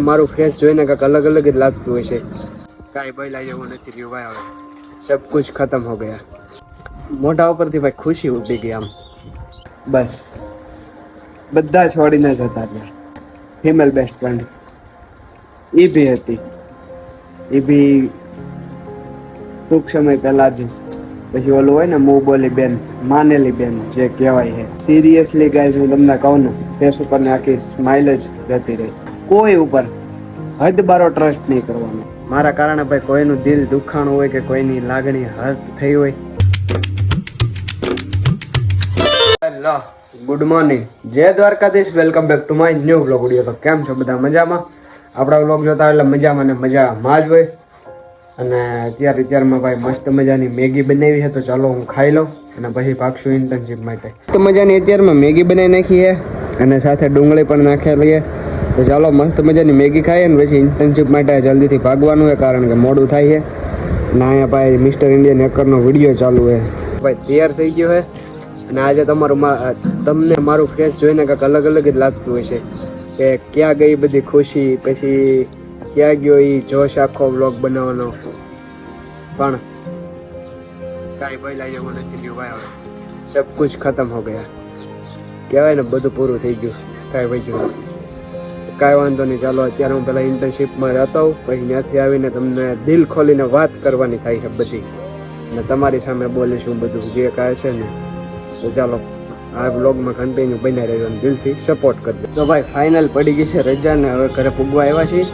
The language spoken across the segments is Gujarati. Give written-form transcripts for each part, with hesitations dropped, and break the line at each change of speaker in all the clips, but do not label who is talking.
મારું ફેસ જોઈને કંઈક અલગ અલગ જ લાગતું હોય છે. કાંઈ બોલ્યા જેવું નથી રહ્યું ભાઈ. હવે સબ કુછ ખતમ હો ગયા. મોઢા ઉપરથી ભાઈ ખુશી ઉડી ગઈ. આમ બસ બધા છોડીને જતા રહ્યા. ફિમેલ બેસ્ટ ફ્રેન્ડ એ બી હતી. એ બી ટૂંક સમય પહેલા જ પછી ઓલું હોય ને મું બોલી બેન, માનેલી બેન જે કહેવાય છે. સિરિયસલી ગાઈઝ હું તમને કહું ને, ફેસ ઉપર ને આખી સ્માઇલ જ જતી રહી. કોઈ ઉપર હદ બારો ટ્રસ્ટ નહીં કરવાનો. મારા કારણે ભાઈ કોઈનું દિલ દુખાણું હોય કે કોઈની લાગણી હર્ટ થઈ હોય. હેલો, ગુડ મોર્નિંગ, જય Dwarkadhish. Welcome back to my new vlog video. તો કેમ છો બધા? મજામાં? આપણા વ્લોગ જોતા એટલે મજામાં ને મજામાં જ હોય. અને અત્યારમાં ભાઈ મસ્ત મજાની મેગી બનાવી છે, તો ચાલો હું ખાઈ લઉં અને પછી ભાગશું ઇન્ટર્નશીપ માટે. તો મજાની અત્યારમાં મેગી બનાવી નાખી છે અને સાથે ડુંગળી પણ નાખેલી છે. તો ચાલો મસ્ત મજાની મેગી ખાઈએ ને પછી ઇન્ટર્નશીપ માટે જલ્દીથી ભાગવાનું છે, કારણ કે મોડું થાય છે. અને અહીંયા ભાઈ મિસ્ટર ઇન્ડિયન હેકરનો વિડીયો ચાલુ છે. ભાઈ તૈયાર થઈ ગયો છે અને આજે તમને મારું ફેસ જોઈને કંઈક અલગ અલગ જ લાગતું હોય છે કે ક્યાં ગઈ બધી ખુશી, પછી ક્યાં ગયો એ જોશ આખો વ્લોગ બનાવવાનો. પણ કાંઈ બોલ્યા જેવું નથી રહ્યું ભાઈ. હવે સબ કુછ ખતમ હો ગયા. કહેવાય ને બધું પૂરું થઈ ગયું, કાંઈ બચ્યું. કાંઈ વાંધો નહીં, ચાલો અત્યારે હું પહેલાં ઇન્ટર્નશીપમાં જતો હોઉં, પછી ત્યાંથી આવીને તમને દિલ ખોલીને વાત કરવાની થાય છે બધી, અને તમારી સામે બોલીશું બધું જે કાંઈ છે ને. તો ચાલો આ વ્લોગમાં કન્ટિન્યુ બન્યા રહેજો અને દિલથી સપોર્ટ કરજો. તો ભાઈ ફાઇનલ પડી ગઈ છે રજા ને હવે ઘરે પૂગવા આવ્યા છીએ.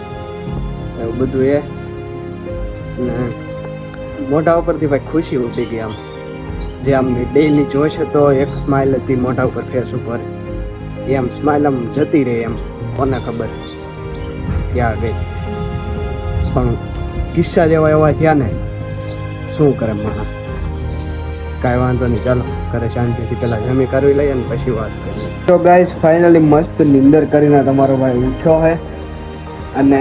એવું બધું એ મોઢા ઉપરથી ભાઈ ખુશી ઉઠી ગઈ. આમ જે આમ ડેઈલી જોશ હતો, એક સ્માઇલ હતી મોઢા ઉપર, ફેસ ઉપર, એ આમ સ્માઇલ આમ જતી રહી. એમ કોને ખબર ક્યાં ગઈ. પણ કિસ્સા જેવા એવા થયા ને, શું કરે માણસ. કાંઈ વાંધો નહીં, ચાલો ઘરે શાંતિથી પહેલાં જમી કરવી લઈએ ને પછી વાત કરીએ. તો ગાઈસ ફાઇનલી મસ્ત નિંદર કરીને તમારો ભાઈ ઉઠ્યો છે અને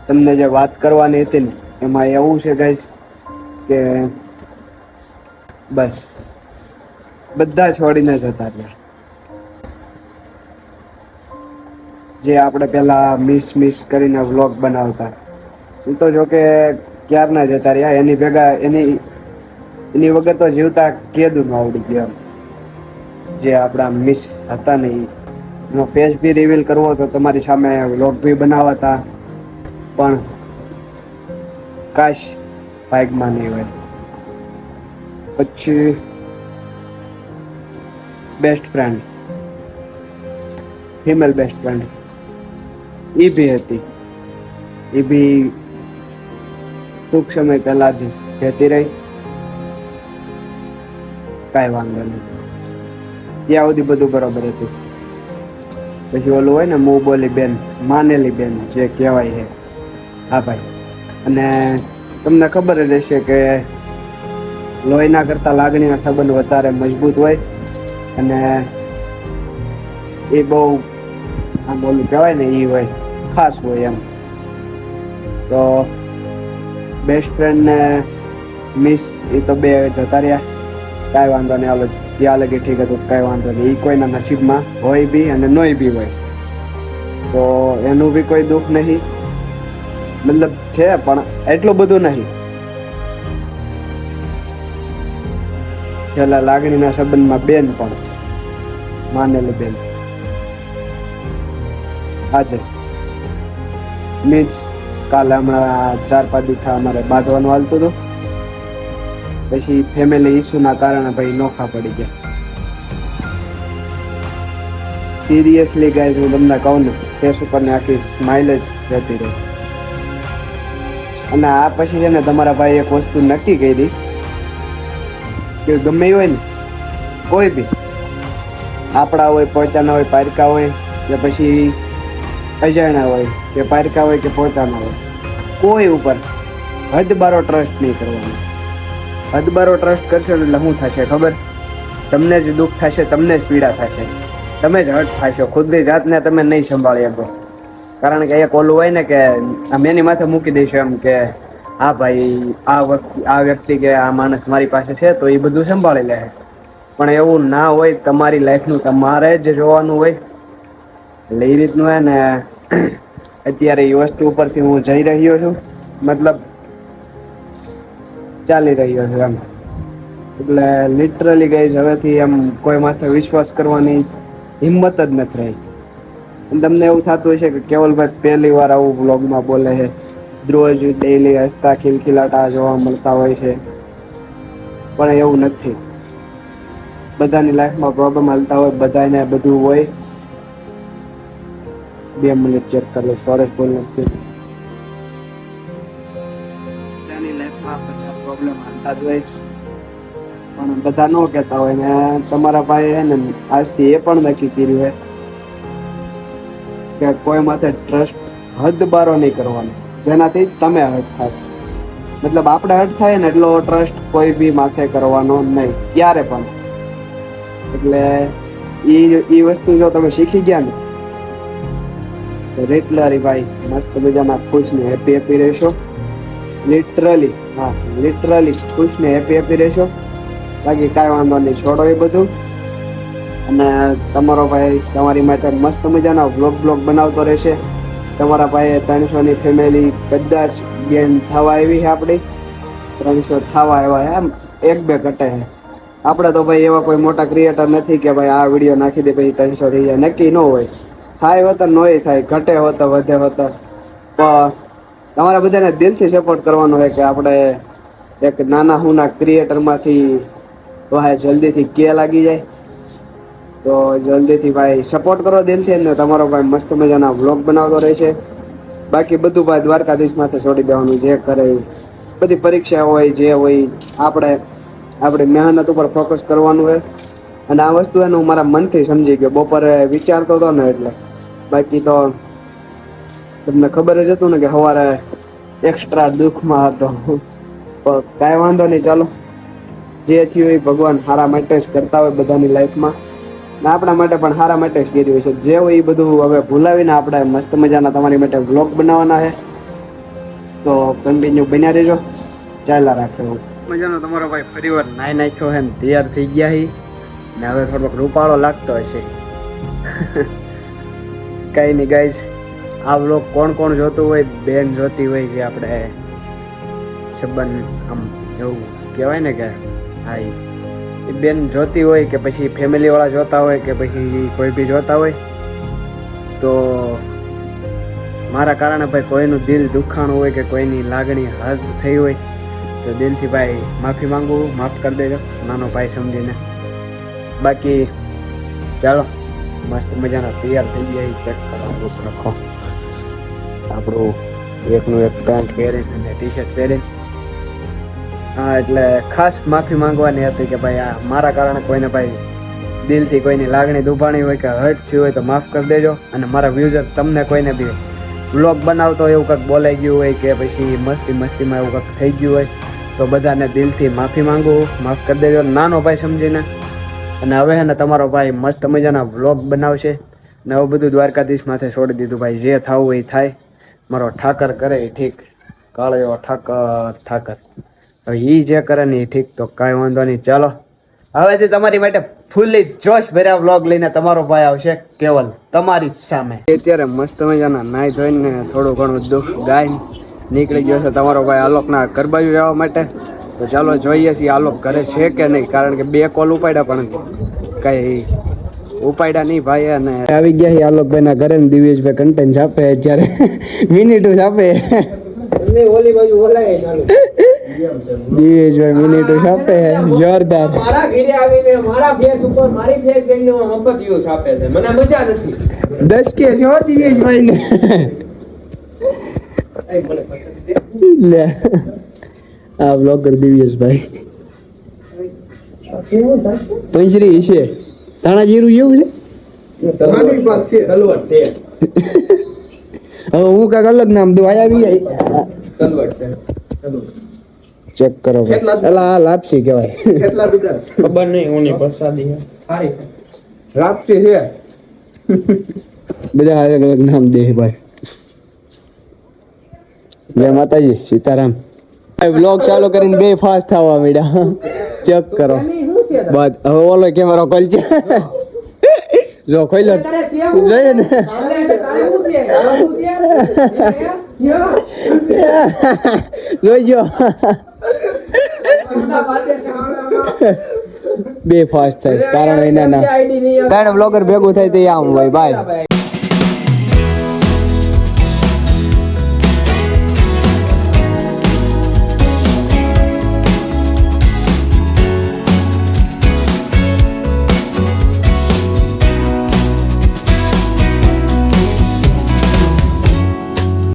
તમને જે વાત કરવાની હતી ને એમાં એવું છે ગાઈસ કે બસ બધા છોડીને જતા રહ્યા. જે આપણે પહેલા મિસ કરીને વ્લોગ બનાવતા, એ તો જોકે ક્યારના જતા રહ્યા. એની ભેગા એની વગર તો જીવતા કેદું આવડી ગયો. જે આપણા મિસ હતા ને એનો ફેસ બી રિવીલ કરવો તો તમારી સામે વ્લોગ બી બનાવતા, પણ કાશ ભાગમાં નહીં હોય. પછી best friend, female best friend એ બી હતી. એ બી ટૂંક સમય પહેલા જ જતી રહી. કાંઈ વાંધો નહીં, ત્યાં સુધી બધું બરોબર હતું. પછી ઓલું હોય ને મું બોલી બેન, માનેલી બેન જે કહેવાય છે. હા ભાઈ, અને તમને ખબર જ હશે કે લોહીના કરતાં લાગણીના સંબંધ વધારે મજબૂત હોય અને એ બહુ આમ ઓલું કહેવાય ને એ હોય, ખાસ હોય એમ. તો બેસ્ટ ફ્રેન્ડને મિસ એ તો બે જતા રહ્યા. કાંઈ વાંધો નહીં, હાલો ત્યાં લગી ઠીક હતું, કાંઈ વાંધો નહીં. એ કોઈના નસીબમાં હોય બી અને નોય બી હોય, તો એનું બી કોઈ દુઃખ નહીં. મતલબ છે પણ એટલું બધું નહીં. છેલ્લા લાગણીના સંબંધમાં બેન પણ માનેલી બેન આજે મીન્સ કાલે હમણાં 4-5 દિવસ અમારે બાંધવાનું હાલતું હતું. પછી ફેમિલી ઇસ્યુના કારણે ભાઈ નોખા પડી ગયા. સિરિયસલી ગાઈઝ હું તમને કહું ને, ફેસ ઉપર ને આખી સ્માઇલ જ જતી રહી. અને આ પછી છે ને તમારા ભાઈ એક વસ્તુ નક્કી કરી કે ગમે એ હોય ને, કોઈ બી આપણા હોય, પોતાના હોય, પારકા હોય કે પછી અજાણ્યા હોય કે પારકા હોય કે પોતાના હોય, કોઈ ઉપર હદ બારો ટ્રસ્ટ નહીં કરવાનો. હદ બારો ટ્રસ્ટ કરશો એટલે શું થશે ખબર? તમને જ દુઃખ થશે, તમને જ પીડા થશે, તમે જ હર્ટ થશો. ખુદની જાતને તમે નહીં સંભાળી શકો. કારણ કે એક ઓલું હોય ને કે આમ એની માથે મૂકી દઈશું એમ કે હા ભાઈ આ વ્યક્તિ કે આ માણસ મારી પાસે છે તો એ બધું સંભાળી લે. પણ એવું ના હોય. તમારી લાઈફનું તમારે જ જોવાનું હોય. એટલે એ રીતનું હોય ને અત્યારે એ વસ્તુ ઉપરથી હું જઈ રહ્યો છું, મતલબ ચાલી રહ્યો છું એમ. એટલે લિટરલી ગાઈઝ હવેથી એમ કોઈ માથે વિશ્વાસ કરવાની હિંમત જ નથી રહી. તમને એવું થતું હશે કે કેવલભાઈ પહેલી વાર આવું વ્લોગમાં બોલે છે, રોજ ડેઈલી હસતા ખિલખિલાટા જોવા મળતા હોય છે, પણ એવું નથી. બધાની લાઈફમાં પ્રોબ્લેમ હાલતા હોય, બધાને બધું હોય. 2 મિનિટ ચેક કરી લો, સ્ટોરેજ ફૂલ નથી. બધાની લાઈફમાં બધા પ્રોબ્લેમ હાલતા જ હોય, પણ બધા ન કહેતા હોય. ને તમારા ભાઈ છે ને આજથી એ પણ નક્કી કર્યું છે કે કોઈ માથે ટ્રસ્ટ હદ બારો નહીં કરવાનો, જેનાથી તમે હર્ટ થાય. મતલબ આપણે હર્ટ થાય ને એટલો ટ્રસ્ટ કોઈ બી માથે કરવાનો નહીં, ક્યારે પણ. એટલે ઈ વસ્તુ જો તમે શીખી ગયા ને તો લિટરલી ભાઈ મસ્ત મજાના ખુશ ને હેપી રહેશો. લિટરલી, હા લિટરલી ખુશ ને હેપી રહેશો. બાકી કાંઈ વાંધો નહીં, છોડો એ બધું. અને તમારો ભાઈ તમારી માટે મસ્ત મજાના વ્લોગ બનાવતો રહેશે. તમારા ભાઈએ 300ની ફેમિલી કદાચ બેન થવા આવી છે આપણી, 300 થવા આવ્યા એમ 1-2 ઘટે છે. આપણે તો ભાઈ એવા કોઈ મોટા ક્રિએટર નથી કે ભાઈ આ વિડીયો નાખી દે પછી 300 થઈ જાય, નક્કી ન હોય. થાય હોત નોય થાય, ઘટે હોત વધે હોત. પણ તમારા બધાને દિલથી સપોર્ટ કરવાનો હોય કે આપણે એક નાના હુના ક્રિએટરમાંથી વાહે જલ્દીથી કે લાગી જાય. તો જલ્દીથી ભાઈ સપોર્ટ કરો દિલથી, ને તમારો ભાઈ મસ્ત મજાના વ્લોગ બનાવતો રહેશે. બાકી બધું ભાઈ દ્વારકાધીશ માથે છોડી દેવાનું, જે કરે બધી પરીક્ષા હોય જે હોય આપણે મહેનત ઉપર ફોકસ કરવાનું હોય. અને આ વસ્તુ એને હું મારા મનથી સમજી ગયો, બપોરે વિચારતો હતો ને એટલે. બાકી તો તમને ખબર જ હતું ને કે સવારે એક્સ્ટ્રા દુઃખમાં હતો. પણ કાંઈ વાંધો નહીં, ચાલો જે થયું એ ભગવાન સારા માટે જ કરતા હોય બધાની લાઈફમાં, ને આપણા માટે પણ સારા માટે જ કર્યું છે. જે હોય એ બધું હવે ભૂલાવીને આપણે મસ્ત મજાના તમારી માટે વ્લોગ બનાવવાના છે. તો કન્ટિન્યુ બન્યા રહેજો. ચાલ્યા રાખે હું મજાનો તમારો ભાઈ ફરીવાર નાઈ નાખ્યો છે ને તૈયાર થઈ ગયા છે, ને હવે થોડોક રૂપાળો લાગતો હશે. કઈ નહીં ગાઈઝ, આ વ્લોગ કોણ કોણ જોતું હોય, બેન જોતી હોય કે આપણે સંબંધ આમ એવું કહેવાય ને કે હા એ બેન જોતી હોય કે પછી ફેમિલી વાળા જોતા હોય કે પછી કોઈ બી જોતા હોય, તો મારા કારણે ભાઈ કોઈનું દિલ દુખાણું હોય કે કોઈની લાગણી હદ થઈ હોય તો દિલથી ભાઈ માફી માંગુ, માફ કરી દેજો નાનો ભાઈ સમજીને. બાકી ચાલો મસ્ત મજાના તૈયાર થઈ ગયા, ચેક કરો રાખો. આપણું એકનું એક પેન્ટ પહેરીને અને ટી શર્ટ પહેરીને. હા એટલે ખાસ માફી માંગવાની હતી કે ભાઈ આ મારા કારણે કોઈને ભાઈ દિલથી કોઈની લાગણી દુભાણી હોય કે હર્ટ થયું હોય તો માફ કરી દેજો. અને મારા વ્યૂઝર તમને કોઈને બી વ્લોગ બનાવતો એવું કંઈક બોલાઈ ગયું હોય કે પછી મસ્તીમાં એવું કંઈક થઈ ગયું હોય તો બધાને દિલથી માફી માંગુ, માફ કરી દેજો નાનો ભાઈ સમજીને. અને હવે હે ને તમારો ભાઈ મસ્ત મજાના વ્લોગ બનાવશે ને હવે બધું દ્વારકાધીશ માથે છોડી દીધું ભાઈ. જે થવું હોય થાય, મારો ઠાકર કરે એ ઠીક, કાળો એવો ઠાકર હવે એ જે કરે ને એ ઠીક. તો કાંઈ વાંધો નહીં, ચાલો હવેથી તમારી માટે ફૂલ્લી જોશ ભર્યા વ્લોગ લઈને તમારો ભાઈ આવશે કેવલ તમારી સામે. અત્યારે મસ્ત મજાના નાઈ ધોઈને થોડું ઘણું દુઃખ ગાઈને નીકળી ગયો છે તમારો ભાઈ આલોકના ઘર બાજુ જવા માટે. તો ચાલો જોઈએ છીએ આલોક ઘરે છે કે નહીં, કારણ કે 2 કોલ ઉપાડ્યા પણ કઈ ઉપાડ્યા નહીં ભાઈ. અને આવી ગયા છે આલોકભાઈ ના ઘરે ને દિવ્યેશભાઈ કન્ટેન્ટ છાપે અત્યારે મિનિટો છાપે. ઓલી બાજુ ઓલાય ચાલુ દિવેશભાઈ મિનિટો છાપે જોરદાર. મારા ઘરે આવીને મારા ફેસ ઉપર મારી ફેસ વેલ્યુ મફત યુ છાપે છે, મને મજા નથી. 10 કે જો દિવેશભાઈ ને લે આ બ્લોગર દિવ્યેશભાઈ પંચરી છે, તાણા જીરું જેવું છે. હવે હું કાંઈક અલગ નામ દઉં. આવી ચેક કરો એલા લાપસી કહેવાય. ખબર નહીં ઓની પ્રસાદી સારી છે, લાપસી છે. બધા અલગ અલગ નામ દે ભાઈ. જય માતાજી, સીતારામ. વ્લોગ ચાલુ કરીને 2 ફાસ્ટ થવા માંડ્યા. ચેક કરો બાદ. હવે ઓલો કેમેરો કોલ છે જો ખોઈ લો જોઈએ ને જોઈજો બે ફાસ્ટ થાય કારણ એના ના ત્રણ બ્લોગર ભેગું થાય તે આમ હોય બાય